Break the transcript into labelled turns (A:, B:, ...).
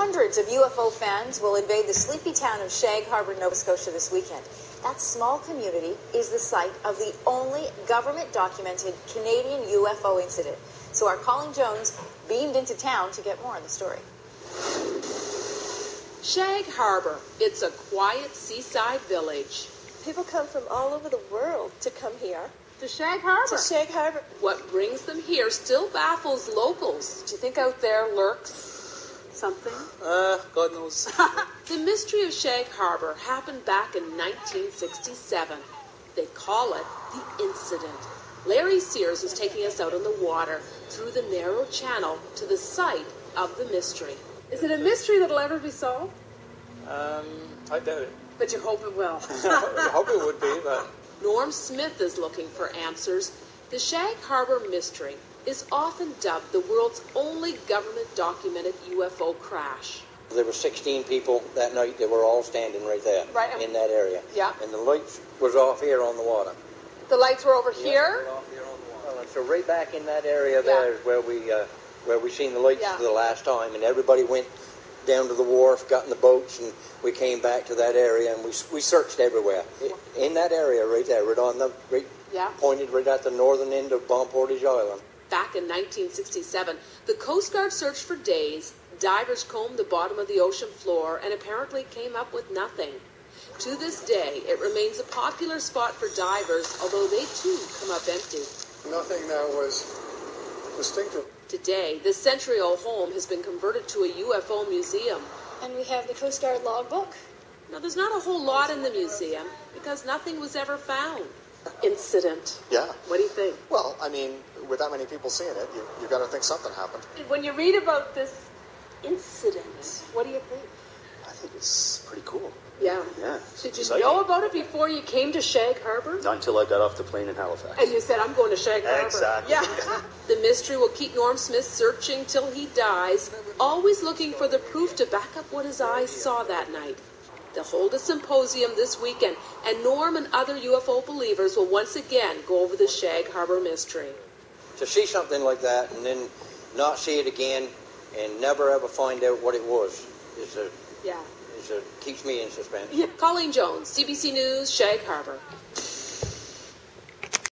A: Hundreds of UFO fans will invade the sleepy town of Shag Harbor, Nova Scotia this weekend. That small community is the site of the only government-documented Canadian UFO incident. So our Colleen Jones beamed into town to get more on the story.
B: Shag Harbor. It's a quiet seaside village.
C: People come from all over the world to come here.
B: To Shag Harbor.
C: To Shag Harbor.
B: What brings them here still baffles locals. Do you think out there lurks something?
D: God knows.
B: The mystery of Shag Harbor happened back in 1967. They call it the incident. Larry Sears is taking us out on the water through the narrow channel to the site of the mystery. Is it a mystery that'll ever be solved?
D: I doubt it.
B: But you hope it will.
D: I hope it would be, but...
B: Norm Smith is looking for answers. The Shag Harbor mystery is often dubbed the world's only government-documented UFO crash.
E: There were 16 people that night. They were all standing right there, in that area.
B: Yeah.
E: And the lights was off here on the water.
B: The lights were over here?
E: Off here on the water. Well, so right back in that area there is where we seen the lights for the last time, and everybody went down to the wharf, got in the boats, and we came back to that area, and we searched everywhere. In that area right there, pointed right at the northern end of Bon Portage Island.
B: Back in 1967, the Coast Guard searched for days. Divers combed the bottom of the ocean floor and apparently came up with nothing. To this day, it remains a popular spot for divers, although they too come up empty.
F: Nothing that was distinctive.
B: Today, this century-old home has been converted to a UFO museum.
C: And we have the Coast Guard logbook.
B: Now, there's not a whole lot in the museum because nothing was ever found. Incident.
F: Yeah.
B: What do you think?
F: Well, I mean, with that many people seeing it, you got to think something happened.
B: When you read about this incident, what do you think?
G: I think it's pretty cool.
B: Yeah.
G: Yeah.
B: Did you know about it before you came to Shag Harbor?
G: Not until I got off the plane in Halifax.
B: And you said, I'm going to Shag Harbor.
G: Exactly.
B: Yeah. The mystery will keep Norm Smith searching till he dies, always looking for the proof to back up what his eyes saw that night. They'll hold a symposium this weekend, and Norm and other UFO believers will once again go over the Shag Harbor mystery.
E: To see something like that and then not see it again and never ever find out what it was keeps me in suspense.
B: Yeah. Colleen Jones, CBC News, Shag Harbor.